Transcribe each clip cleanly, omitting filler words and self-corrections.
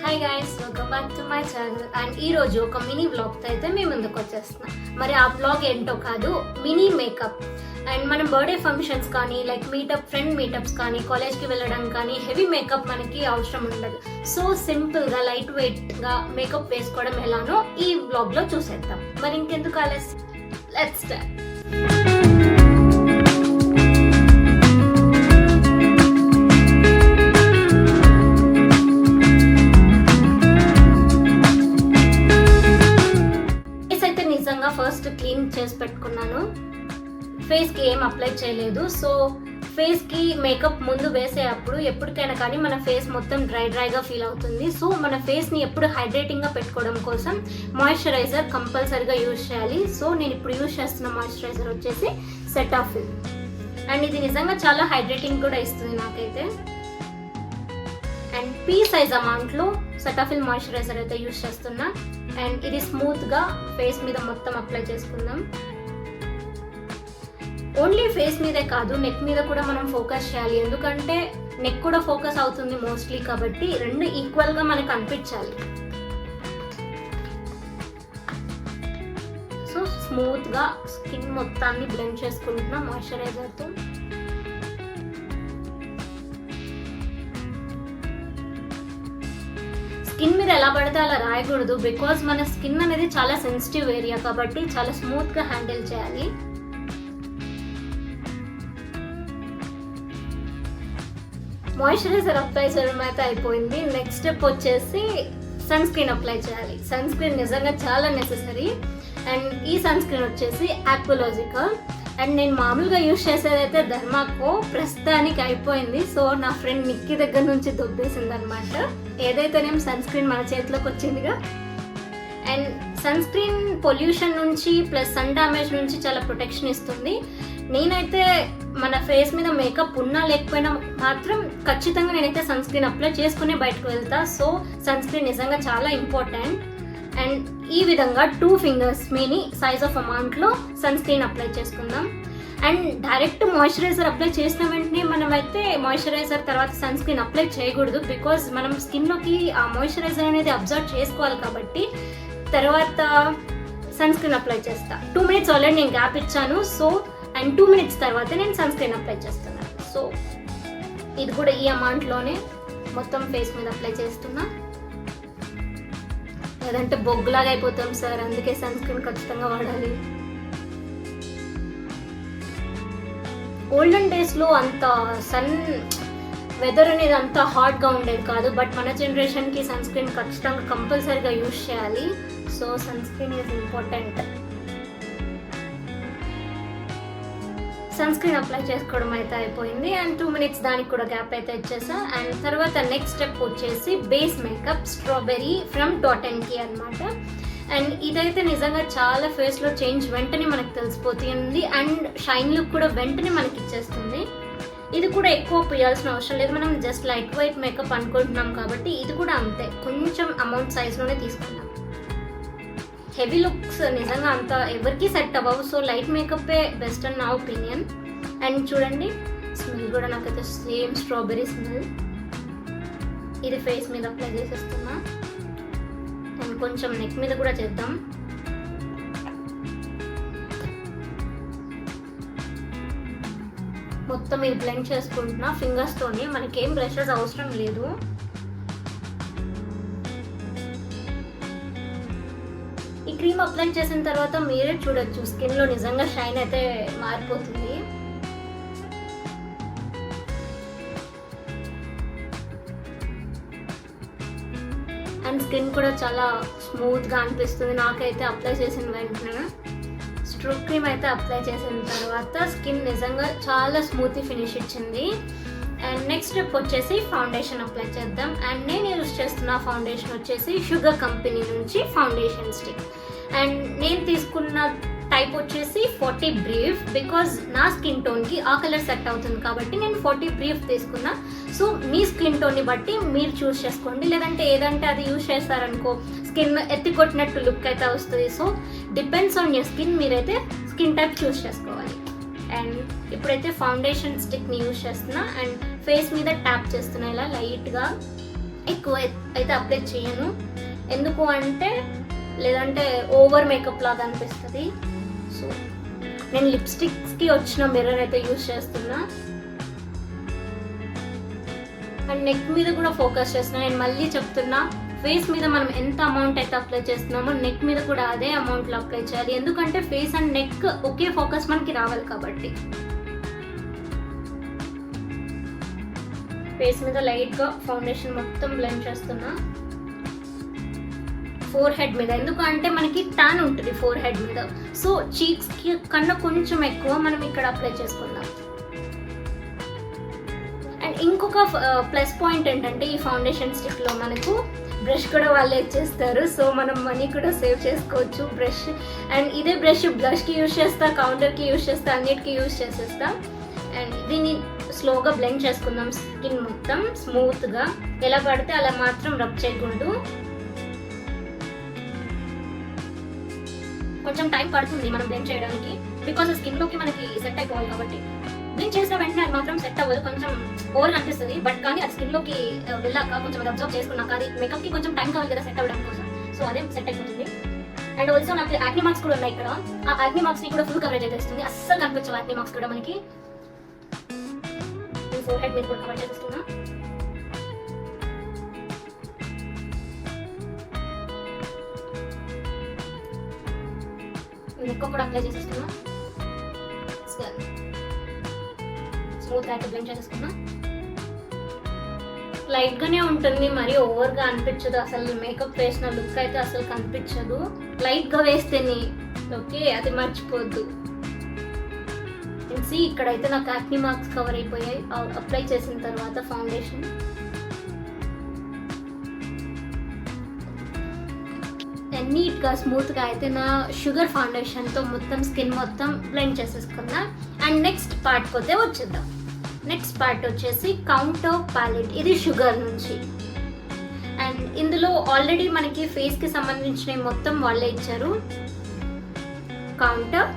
Hi guys, welcome back to my channel. And ఈ రోజు ఒక మినీ వ్లాగ్తో అయితే మేము ముందుకు వచ్చేస్తున్నాం. మరి ఆ వ్లాగ్ ఏంటో కాదు, మినీ మేకప్. అండ్ మనం బర్త్డే ఫంక్షన్స్ కానీ లైక్ ఫ్రెండ్ మీటప్స్ కానీ కాలేజ్కి వెళ్ళడం కానీ హెవీ మేకప్ మనకి అవసరం ఉండదు. సో సింపుల్గా లైట్ వెయిట్గా మేకప్ వేసుకోవడం ఎలానో ఈ వ్లాగ్లో చూసేద్దాం. మరి ఇంకెందుకు ఆలస్యం, లెట్స్ స్టార్ట్. ఫస్ట్ క్లీన్ చేసి పెట్టుకున్నాను. ఫేస్కి ఏం అప్లై చేయలేదు. సో ఫేస్కి మేకప్ ముందు వేసేటప్పుడు ఎప్పటికైనా కానీ మన ఫేస్ మొత్తం డ్రైగా ఫీల్ అవుతుంది. సో మన ఫేస్ని ఎప్పుడు హైడ్రేటింగ్గా పెట్టుకోవడం కోసం మాయిశ్చరైజర్ కంపల్సరీగా యూజ్ చేయాలి. సో నేను ఇప్పుడు యూజ్ చేస్తున్న మాయిశ్చరైజర్ వచ్చేసి సెటాఫిల్. అండ్ ఇది నిజంగా చాలా హైడ్రేటింగ్ కూడా ఇస్తుంది నాకైతే. అండ్ పీ సైజ్ అమౌంట్లో సెటాఫిల్ మాయిశ్చరైజర్ అయితే యూజ్ చేస్తున్నా. అండ్ ఇది స్మూత్గా ఫేస్ మీద మొత్తం అప్లై చేసుకుందాం. ఓన్లీ ఫేస్ మీదే కాదు, నెక్ మీద కూడా మనం ఫోకస్ చేయాలి. ఎందుకంటే నెక్ కూడా ఫోకస్ అవుతుంది మోస్ట్లీ, కాబట్టి రెండు ఈక్వల్గా మనకు అనిపించాలి. సో స్మూత్గా స్కిన్ మొత్తాన్ని బ్లెండ్ చేసుకుంటున్నా మాయిశ్చరైజర్తో. స్కిన్ మీద ఎలా పడితే అలా రాయకూడదు, బికాజ్ మన స్కిన్ అనేది చాలా సెన్సిటివ్ ఏరియా కాబట్టి చాలా స్మూత్గా హ్యాండిల్ చేయాలి. మాయిశ్చరైజర్ అప్లై చేయడం అయితే అయిపోయింది. నెక్స్ట్ స్టెప్ వచ్చేసి సన్ స్క్రీన్ అప్లై చేయాలి. సన్ స్క్రీన్ నిజంగా చాలా నెసెసరీ. అండ్ ఈ సన్ స్క్రీన్ వచ్చేసి ఆక్వాలాజికా. అండ్ నేను మామూలుగా యూజ్ చేసేదైతే ధర్మాకో, ప్రస్తుతానికి అయిపోయింది. సో నా ఫ్రెండ్ నిక్కీ దగ్గర నుంచి దొబ్బేసింది అనమాట. ఏదైతేనేం సన్ స్క్రీన్ మన చేతిలోకి వచ్చిందిగా. అండ్ సన్ స్క్రీన్ పొల్యూషన్ నుంచి ప్లస్ సన్ డ్యామేజ్ నుంచి చాలా ప్రొటెక్షన్ ఇస్తుంది. నేనైతే మన ఫేస్ మీద మేకప్ ఉన్నా లేకపోయినా మాత్రం ఖచ్చితంగా నేనైతే సన్ స్క్రీన్ అప్లై చేసుకునే బయటకు వెళ్తా. సో సన్ స్క్రీన్ నిజంగా చాలా ఇంపార్టెంట్. అండ్ ఈ విధంగా 2 ఫింగర్స్ మీని సైజ్ ఆఫ్ అమౌంట్లో సన్ స్క్రీన్ అప్లై చేసుకుందాం. అండ్ డైరెక్ట్ మాయిశ్చరైజర్ అప్లై చేసిన వెంటనే మనమైతే మాయిశ్చరైజర్ తర్వాత సన్ స్క్రీన్ అప్లై చేయకూడదు. బికాజ్ మనం స్కిన్లోకి ఆ మాయిశ్చరైజర్ అనేది అబ్జర్వ్ చేసుకోవాలి కాబట్టి తర్వాత సన్ స్క్రీన్ అప్లై చేస్తా. 2 మినిట్స్ ఆల్రెడీ నేను గ్యాప్ ఇచ్చాను. సో అండ్ 2 మినిట్స్ తర్వాత నేను సన్ స్క్రీన్ అప్లై చేస్తున్నాను. సో ఇది కూడా ఈ అమౌంట్లోనే మొత్తం ఫేస్ మీద అప్లై చేస్తున్నా. లేదంటే బొగ్గులాగా అయిపోతాం సార్, అందుకే సన్ స్క్రీన్ ఖచ్చితంగా వాడాలి. ఓల్డెన్ డేస్లో అంత వెదర్ అనేది అంత హాట్గా ఉండేది కాదు. బట్ మన జనరేషన్కి సన్ స్క్రీన్ ఖచ్చితంగా కంపల్సరీగా యూజ్ చేయాలి. So sunscreen is important. Sunscreen apply చేసుకోవడం అయితే అయిపోయింది. అండ్ 2 మినిట్స్ దానికి కూడా గ్యాప్ అయితే ఇచ్చేసా. అండ్ తర్వాత నెక్స్ట్ స్టెప్ వచ్చేసి base makeup strawberry from dot and key అనమాట. అండ్ ఇదైతే నిజంగా చాలా ఫేస్లో చేంజ్ వెంటనే మనకు తెలిసిపోతుంది. అండ్ షైన్ లుక్ కూడా వెంటనే మనకి ఇచ్చేస్తుంది. ఇది కూడా ఎక్కువ పోయాల్సిన అవసరం లేదు, మనం జస్ట్ లైట్ వెయిట్ మేకప్ అనుకుంటున్నాం కాబట్టి ఇది కూడా అంతే, కొంచెం అమౌంట్ సైజ్లోనే తీసుకున్నాం. హెవీ లుక్స్ నిజంగా అంత ఎవరికి సెట్ అవ్వవు. సో లైట్ మేకప్పే బెస్ట్ అని నా ఒపీనియన్. అండ్ చూడండి, స్మెల్ కూడా నాకైతే సేమ్ స్ట్రాబెర్రీ స్మెల్. ఇది ఫేస్ మీద అప్లై చేసేస్తున్నా. అండ్ కొంచెం నెక్ మీద కూడా చేద్దాం. మొత్తం ఇది బ్లెండ్ చేసుకుంటున్నా ఫింగర్స్తోనే, మనకేం బ్రషెస్ అవసరం లేదు. ఈ క్రీమ్ అప్లై చేసిన తర్వాత మీరే చూడొచ్చు స్కిన్లో నిజంగా షైన్ అయితే మారిపోతుంది. అండ్ స్కిన్ కూడా చాలా స్మూత్గా అనిపిస్తుంది నాకైతే అప్లై చేసిన వెంటనే. స్ట్రోక్ క్రీమ్ అయితే అప్లై చేసిన తర్వాత స్కిన్ నిజంగా చాలా స్మూత్ ఫినిష్ ఇచ్చింది. అండ్ నెక్స్ట్ స్టెప్ వచ్చేసి ఫౌండేషన్ అప్లై చేద్దాం. అండ్ నేను యూజ్ చేస్తున్న ఫౌండేషన్ వచ్చేసి షుగర్ కంపెనీ నుంచి ఫౌండేషన్ స్టిక్. అండ్ నేను తీసుకున్న టైప్ వచ్చేసి 40 బ్రీఫ్, బికాజ్ నా స్కిన్ టోన్కి ఆ కలర్ సెట్ అవుతుంది కాబట్టి నేను 40 బ్రీఫ్ తీసుకున్నా. సో మీ స్కిన్ టోన్ని బట్టి మీరు చూస్ చేసుకోండి, లేదంటే ఏదంటే అది యూజ్ చేస్తారనుకో స్కిన్ ఎత్తి కొట్టినట్టు లుక్ అయితే వస్తుంది. So depends on your skin, మీరైతే స్కిన్ టైప్ చూస్ చేసుకోవాలి. అండ్ ఇప్పుడైతే ఫౌండేషన్ స్టిక్ని యూజ్ చేస్తున్నా. అండ్ ఫేస్ మీద ట్యాప్ చేస్తున్నా ఇలా లైట్గా. ఎక్కువ అయితే అప్లై చేయను. ఎందుకు అంటే లేదంటే ఓవర్ మేకప్ లాగా అనిపిస్తుంది. సో నేను లిప్స్టిక్స్కి వచ్చిన మిర్రర్ అయితే యూజ్ చేస్తున్నా. అండ్ నెక్ మీద కూడా ఫోకస్ చేస్తున్నా. నేను మళ్ళీ చెప్తున్నా, ఫేస్ మీద మనం ఎంత అమౌంట్ అయితే అప్లై చేస్తున్నామో నెక్ మీద కూడా అదే అమౌంట్లో అప్లై చేయాలి. ఎందుకంటే face and neck okay focus మనకి రావాలి కాబట్టి. ఫేస్ మీద లైట్గా ఫౌండేషన్ మొత్తం బ్లెండ్ చేస్తున్నా. ఫోర్ హెడ్ మీద, ఎందుకంటే మనకి ట్యాన్ ఉంటుంది ఫోర్ హెడ్ మీద. సో చీక్స్కి కన్నా కొంచెం ఎక్కువ మనం ఇక్కడ అప్లై చేసుకుందాం. అండ్ ఇంకొక ప్లస్ పాయింట్ ఏంటంటే ఈ ఫౌండేషన్ స్టిక్లో మనకు బ్రష్ కూడా వాళ్ళే ఇచ్చేస్తారు. సో మనం మనీ కూడా సేవ్ చేసుకోవచ్చు. బ్రష్ అండ్ ఇదే బ్రష్ బ్లష్కి యూజ్ చేస్తా, కౌంటర్కి యూజ్ చేస్తా, అన్నిటికీ యూజ్ చేసేస్తా. అండ్ దీన్ని స్లోగా బ్లెండ్ చేసుకుందాం. స్కిన్ మొత్తం స్మూత్గా, ఎలా పడితే అలా మాత్రం రబ్ చేయకూడదు. కొంచెం టైం పడుతుంది మనం బ్లెండ్ చేయడానికి, బికాస్ స్కిన్లోకి మనకి సెట్ అయిపోవాలి కాబట్టి. బ్లెండ్ చేసిన వెంటనే అది మాత్రం సెట్ అవ్వదు, కొంచెం ఓవర్ అనిపిస్తుంది. బట్ కానీ అది స్కిన్లోకి వెళ్ళాక కొంచెం అది అబ్జర్వ్ చేసుకున్నాక అది మేకప్కి కొంచెం టైం కావాలి కదా సెట్ అవ్వడం కోసం. సో అదే సెట్ అయిపోతుంది. అండ్ ఆల్సో నాకు యాక్ని మార్క్స్ కూడా ఉన్నాయి ఇక్కడ. ఆ యాక్ని మార్క్స్ని కూడా ఫుల్ కవరేజ్ చేస్తుంది. అస్సలు కనిపించవు యాక్ని మార్క్స్ కూడా మనకి. ఫోర్ హెడ్ మీద కూడా కవర్ చేస్తున్నా. నెక్ కూడా అప్లై చేసేస్తున్నా. స్మూత్ అయితే బ్లెండ్ చేసేసుకున్నా. లైట్ గానే ఉంటుంది, మరి ఓవర్ గా అనిపించదు. అసలు మేకప్ వేసిన లుక్ అయితే అసలు కనిపించదు. లైట్ గా వేస్తేనే ఓకే, అది మర్చిపోద్దు. ఇక్కడైతే నాకు యాక్ని మార్క్స్ కవర్ అయిపోయాయి అప్లై చేసిన తర్వాత ఫౌండేషన్. నీట్గా స్మూత్గా అయితే నా షుగర్ ఫౌండేషన్తో మొత్తం స్కిన్ మొత్తం బ్లెండ్ చేసేసుకున్నా. అండ్ నెక్స్ట్ పార్ట్కి అయితే వచ్చేద్దాం. నెక్స్ట్ పార్ట్ వచ్చేసి కౌంటర్ ప్యాలెట్. ఇది షుగర్ నుంచి. అండ్ ఇందులో ఆల్రెడీ మనకి ఫేస్కి సంబంధించినవి మొత్తం వాళ్ళే ఇచ్చారు. Counter,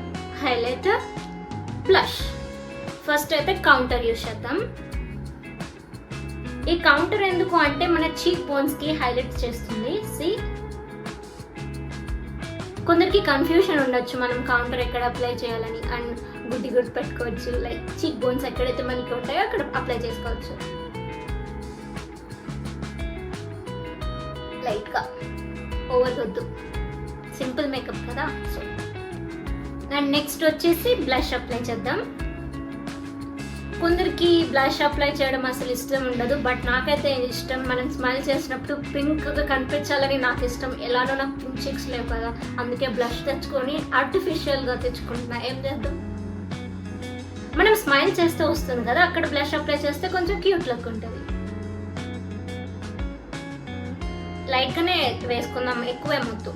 highlighter, blush. ఫస్ట్ అయితే కౌంటర్ యూజ్ చేద్దాం. ఈ కౌంటర్ ఎందుకు అంటే మన చీక్ బోన్స్కి హైలైట్ చేస్తుంది. కొందరికి కన్ఫ్యూషన్ ఉండొచ్చు మనం కౌంటర్ ఎక్కడ అప్లై చేయాలని. అండ్ గుడ్డి గుడ్డు పెట్టుకోవచ్చు, లైక్ చీక్ బోన్స్ ఎక్కడైతే మనకి ఉంటాయో అక్కడ అప్లై చేసుకోవచ్చు లైట్గా, ఓవర్ వద్దు. సింపుల్ మేకప్ కదా. సో అండ్ నెక్స్ట్ వచ్చేసి బ్లష్ అప్లై చేద్దాం. కొందరికి బ్లష్ అప్లై చేయడం అసలు ఇష్టం ఉండదు, బట్ నాకైతే ఇష్టం. మనం స్మైల్ చేసినప్పుడు పింక్గా కనిపించాలని నాకు ఇష్టం. ఎలానో నాకు పింక్ చిక్స్ లేవు కదా, అందుకే బ్లష్ తెచ్చుకొని ఆర్టిఫిషియల్గా తెచ్చుకుంటున్నా. ఏం చేద్దాం, మనం స్మైల్ చేస్తే వస్తుంది కదా, అక్కడ బ్లష్ అప్లై చేస్తే కొంచెం క్యూట్ లుక్ ఉంటుంది. లైట్గానే వేసుకుందాం, ఎక్కువ ఏమొద్దు.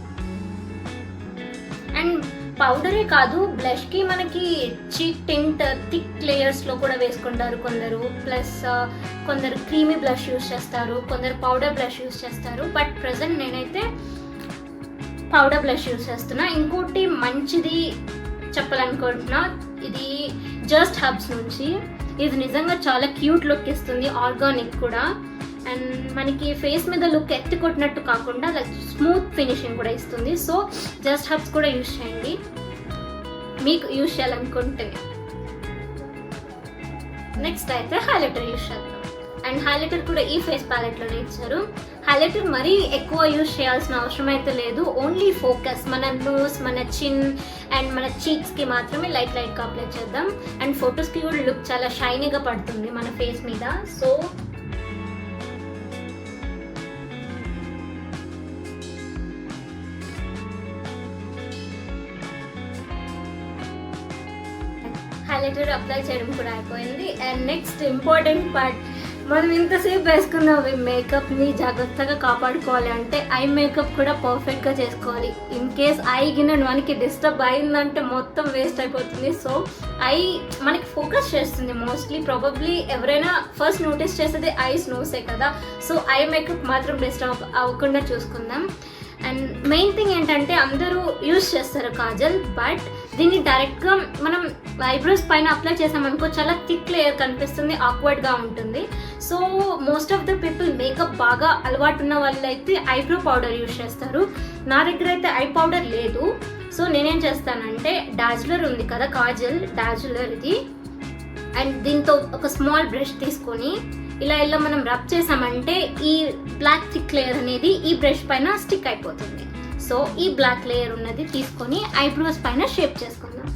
అండ్ పౌడరే కాదు, బ్లష్కి మనకి చీక్ టింట్ థిక్ లేయర్స్లో కూడా వేసుకుంటారు కొందరు. ప్లస్ కొందరు క్రీమీ బ్లష్ యూస్ చేస్తారు, కొందరు పౌడర్ బ్లష్ యూస్ చేస్తారు. బట్ ప్రజెంట్ నేనైతే పౌడర్ బ్లష్ యూస్ చేస్తున్నా. ఇంకోటి మంచిది చెప్పాలనుకుంటున్నా, ఇది జస్ట్ హబ్స్ నుంచి. ఇది నిజంగా చాలా క్యూట్ లుక్ ఇస్తుంది, ఆర్గానిక్ కూడా. అండ్ మనకి ఫేస్ మీద లుక్ ఎత్తి కొట్టినట్టు కాకుండా లైక్ స్మూత్ ఫినిషింగ్ కూడా ఇస్తుంది. సో జస్ట్ హబ్స్ కూడా యూజ్ చేయండి మీకు యూజ్ చేయాలనుకుంటే. నెక్స్ట్ అయితే హైలైటర్ యూజ్ చేద్దాం. అండ్ హైలైటర్ కూడా ఈ ఫేస్ ప్యాలెట్లోనే ఇచ్చారు. హైలైటర్ మరీ ఎక్కువ యూజ్ చేయాల్సిన అవసరం అయితే లేదు. ఓన్లీ ఫోకస్ మన నోస్, మన చిన్ అండ్ మన చీక్స్కి మాత్రమే లైట్గా అప్లై చేద్దాం. అండ్ ఫొటోస్కి కూడా లుక్ చాలా షైనీగా పడుతుంది మన ఫేస్ మీద. సో హైలైటర్ అప్లై చేయడం కూడా అయిపోయింది. అండ్ నెక్స్ట్ ఇంపార్టెంట్ పార్ట్, మనం ఇంతసేపు వేసుకున్న మేకప్ని జాగ్రత్తగా కాపాడుకోవాలి అంటే ఐ మేకప్ కూడా పర్ఫెక్ట్గా చేసుకోవాలి. ఇన్ కేస్ ఐ గిన్నె మనకి డిస్టర్బ్ అయిందంటే మొత్తం వేస్ట్ అయిపోతుంది. సో ఐ మనకి ఫోకస్ చేస్తుంది మోస్ట్లీ. ప్రాబబ్లీ ఎవరైనా ఫస్ట్ నోటీస్ చేసేది ఐస్ నోసే కదా. సో ఐ మేకప్ మాత్రం డిస్టర్బ్ అవ్వకుండా చూసుకుందాం. అండ్ మెయిన్ థింగ్ ఏంటంటే అందరూ యూస్ చేస్తారు కాజల్, బట్ దీన్ని డైరెక్ట్గా మనం ఐబ్రోస్ పైన అప్లై చేసామనుకో చాలా థిక్ లేయర్ కనిపిస్తుంది, ఆక్వర్డ్గా ఉంటుంది. So most of the people makeup బాగా అలవాటు ఉన్న వాళ్ళు అయితే ఐబ్రో పౌడర్ యూస్ చేస్తారు. నా దగ్గర అయితే ఐ పౌడర్ లేదు. సో నేనేం చేస్తానంటే డాజ్లర్ ఉంది కదా కాజల్, డాజ్లర్ ఇది, అండ్ దీంతో ఒక స్మాల్ బ్రష్ తీసుకొని ఇలా మనం రబ్ చేసామంటే ఈ బ్లాక్ థిక్ లేయర్ అనేది ఈ బ్రష్ పైన స్టిక్ అయిపోతుంది. సో ఈ బ్లాక్ లేయర్ ఉన్నది తీసుకొని ఐబ్రోస్ పైన షేప్ చేసుకుందాం.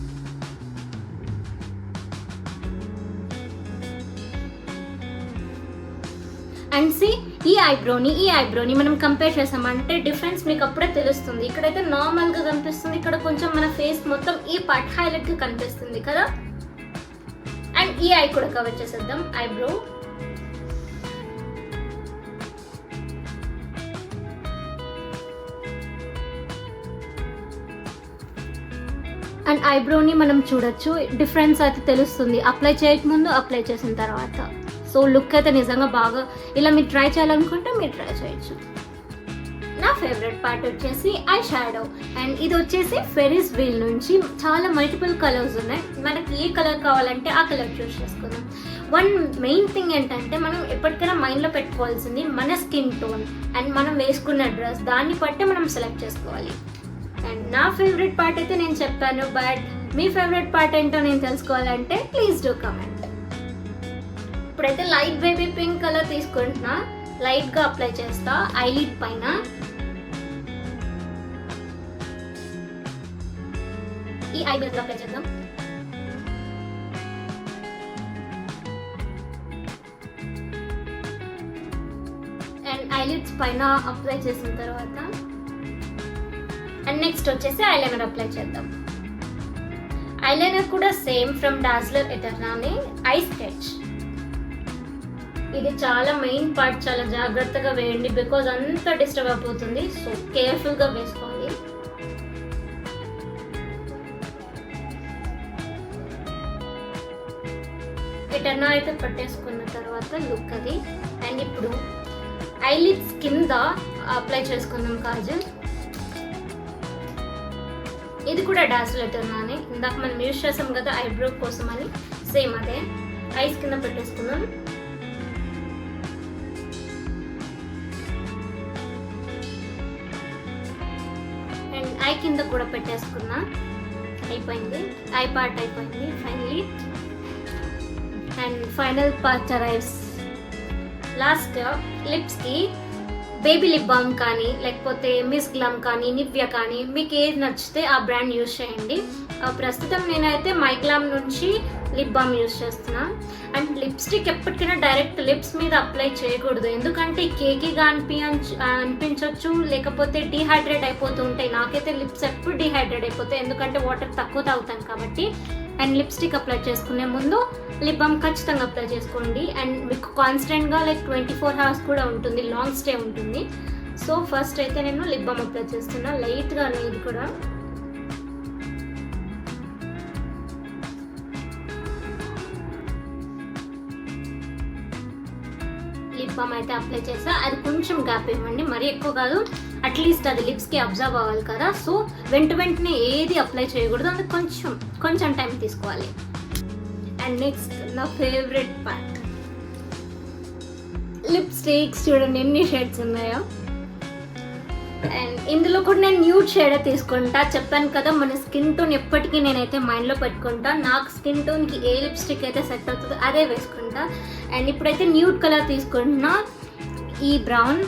అండ్ సి ఈ ఐబ్రోని మనం కంపేర్ చేసామంటే డిఫరెన్స్ మీకు అప్పుడే తెలుస్తుంది. ఇక్కడైతే నార్మల్గా కనిపిస్తుంది, ఇక్కడ కొంచెం మన ఫేస్ మొత్తం ఈ పార్ట్ హైలైట్గా కనిపిస్తుంది కదా. అండ్ ఈ ఐ కూడా కవర్ చేసేద్దాం, ఐబ్రో. అండ్ ఐబ్రోని మనం చూడొచ్చు, డిఫరెన్స్ అయితే తెలుస్తుంది అప్లై చేయకముందు, అప్లై చేసిన తర్వాత. సో లుక్ అయితే నిజంగా బాగా, ఇలా మీరు ట్రై చేయాలనుకుంటే మీరు ట్రై చేయొచ్చు. నా ఫేవరెట్ పార్ట్ వచ్చేసి ఐ షాడో, అండ్ ఇది వచ్చేసి ఫెరిస్ వీల్ నుంచి చాలా మల్టిపుల్ కలర్స్ ఉన్నాయి. మనకి ఏ కలర్ కావాలంటే ఆ కలర్ చూస్ చేసుకుందాం. వన్ మెయిన్ థింగ్ ఏంటంటే మనం ఎప్పటికైనా మైండ్లో పెట్టుకోవాల్సింది మన స్కిన్ టోన్ అండ్ మనం వేసుకున్న డ్రెస్, దాన్ని బట్టి మనం సెలెక్ట్ చేసుకోవాలి. అండ్ నా ఫేవరెట్ పార్ట్ అయితే నేను చెప్పాను, బట్ మీ ఫేవరెట్ పార్ట్ ఏంటో నేను తెలుసుకోవాలంటే ప్లీజ్ డూ కమెంట్. ఇప్పుడైతే లైట్ బేబీ పింక్ కలర్ తీసుకుంటున్నా, లైట్గా అప్లై చేస్తా ఐలిడ్ పైన. ఈ ఐ మీద అప్లై చేద్దాం. అండ్ ఐలిడ్స్ పైన అప్లై చేసిన తర్వాత అండ్ నెక్స్ట్ వచ్చేసి ఐలైనర్ అప్లై చేద్దాం. ఐలైనర్ కూడా సేమ్ ఫ్రమ్ డాజ్లర్ ఎటర్నానే ఐ స్కెచ్. ఇది చాలా మెయిన్ పార్ట్, చాలా జాగ్రత్తగా వేయండి బికాజ్ అంతా డిస్టర్బ్ అయిపోతుంది. సో కేర్ఫుల్గా వేసుకోవాలి. ఎటర్నా అయితే పట్టేసుకున్న తర్వాత లుక్ అది. అండ్ ఇప్పుడు ఐలిడ్స్ కింద అప్లై చేసుకుందాం కాజల్. ఇది కూడా డాజ్లర్ ఎటర్నానే, ఇందాక మనం యూజ్ చేసాం కదా ఐబ్రో కోసం అని, సేమ్ అదే. ఐస్ కింద పెట్టేసుకుందాం. అండ్ ఐ కింద కూడా పెట్టేసుకున్నా. అయిపోయింది, ఐ పార్ట్ అయిపోయింది finally. And final part arrives. Last లిప్స్కి బేబీ లిప్ బామ్ కానీ లేకపోతే మిస్ గ్లమ్ కానీ నివ్యా కానీ మీకు ఏది నచ్చితే ఆ బ్రాండ్ యూజ్ చేయండి. ప్రస్తుతం నేనైతే మైగ్లామ్ నుంచి లిప్ బామ్ యూజ్ చేస్తున్నా. అండ్ లిప్స్టిక్ ఎప్పటికైనా డైరెక్ట్ లిప్స్ మీద అప్లై చేయకూడదు, ఎందుకంటే కేకీగా అనిపించవచ్చు, లేకపోతే డీహైడ్రేట్ అయిపోతూ ఉంటాయి. నాకైతే లిప్స్ ఎప్పుడు డీహైడ్రేట్ అయిపోతాయి, ఎందుకంటే వాటర్ తక్కువ తాగుతాను కాబట్టి. అండ్ లిప్స్టిక్ అప్లై చేసుకునే ముందు లిప్ బామ్ ఖచ్చితంగా అప్లై చేసుకోండి. అండ్ మీకు కాన్స్టెంట్గా లైక్ 24 hours కూడా ఉంటుంది, లాంగ్ స్టే ఉంటుంది. సో ఫస్ట్ అయితే నేను లిప్ బామ్ అప్లై చేస్తున్నా లైట్గానే. ఇది కూడా లిప్ బామ్ అయితే అప్లై చేసా. అది కొంచెం గ్యాప్ ఇవ్వండి, మరీ ఎక్కువ కాదు, అట్లీస్ట్ అది లిప్స్కి అబ్జర్వ్ అవ్వాలి కదా. సో వెంటనే ఏది అప్లై చేయకూడదు, అందుకు కొంచెం టైం తీసుకోవాలి. అండ్ నెక్స్ట్ నా ఫేవరెట్ పార్ట్, లిప్స్టిక్స్. చూడండి ఎన్ని షేడ్స్ ఉన్నాయో. అండ్ ఇందులో కూడా నేను న్యూడ్ షేడ్ తీసుకుంటా. చెప్పాను కదా మన స్కిన్ టోన్ ఎప్పటికీ నేనైతే మైండ్లో పెట్టుకుంటా. నాకు స్కిన్ టోన్కి ఏ లిప్స్టిక్ అయితే సెట్ అవుతుందో అదే వేసుకుంటా. అండ్ ఇప్పుడైతే న్యూడ్ కలర్ తీసుకుంటున్నా. ఈ బ్రౌన్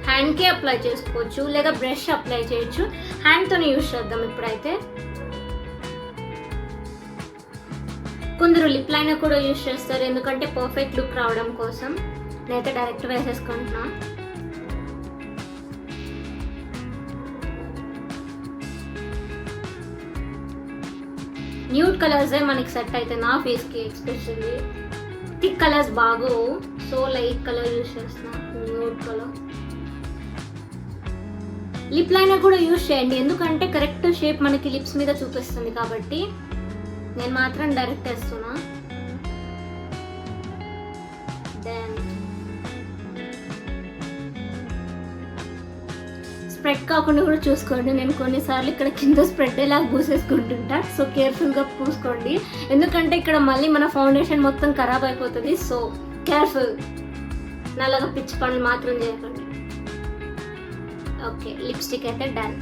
హ్యాండ్కి అప్లై చేసుకోవచ్చు, లేదా బ్రష్ అప్లై చేయొచ్చు. హ్యాండ్తోనే యూజ్ చేద్దాం ఇప్పుడైతే. కొందరు లిప్ లైనర్ కూడా యూజ్ చేస్తారు, ఎందుకంటే పర్ఫెక్ట్ లుక్ రావడం కోసం. నేనైతే డైరెక్ట్ వేసేసుకుంటున్నా. న్యూడ్ కలర్సే మనకి సెట్ అయితే నా ఫేస్కి, ఎస్పెషల్లీ థిక్ కలర్స్ బాగోవు. సో లైట్ కలర్ యూజ్ చేస్తున్నా, న్యూడ్ కలర్. లిప్ లైనర్ కూడా యూజ్ చేయండి, ఎందుకంటే కరెక్ట్ షేప్ మనకి లిప్స్ మీద చూపిస్తుంది కాబట్టి. నేను మాత్రం డైరెక్ట్ వేస్తున్నా. దెన్ స్ప్రెడ్ కాకుండా కూడా చూసుకోండి. నేను కొన్నిసార్లు ఇక్కడ కింద స్ప్రెడ్ ఎలా పూసేసుకుంటుంటా, సో కేర్ఫుల్గా పూసుకోండి. ఎందుకంటే ఇక్కడ మళ్ళీ మన ఫౌండేషన్ మొత్తం ఖరాబ్ అయిపోతుంది. సో కేర్ఫుల్, నల్లగా పిచ్చి పనులు మాత్రం చేయకండి. ఓకే, లిప్స్టిక్ అయితే డన్.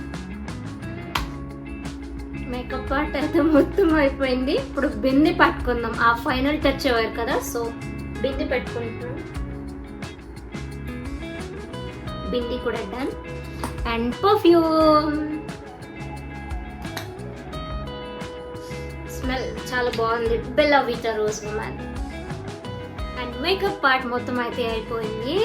మేకప్ పార్ట్ అయితే మొత్తం అయిపోయింది. ఇప్పుడు బింది పట్టుకుందాం. ఆ ఫైనల్ టచ్ అయ్యారు కదా, సో బింది పెట్టుకుంటున్నాను. బింది కూడా డన్. అండ్ పర్ఫ్యూమ్ స్మెల్ చాలా బాగుంది, Bella Vita rose women. And makeup part మొత్తం అయితే అయిపోయింది.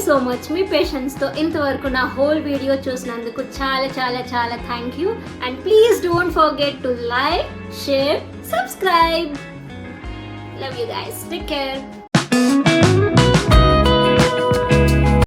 సో మచ్ మీ పేషెన్స్తో ఇంతవరకు నా హోల్ వీడియో చూసినందుకు చాలా చాలా చాలా thank you. And please don't forget to like, share, subscribe. Love you guys, take care.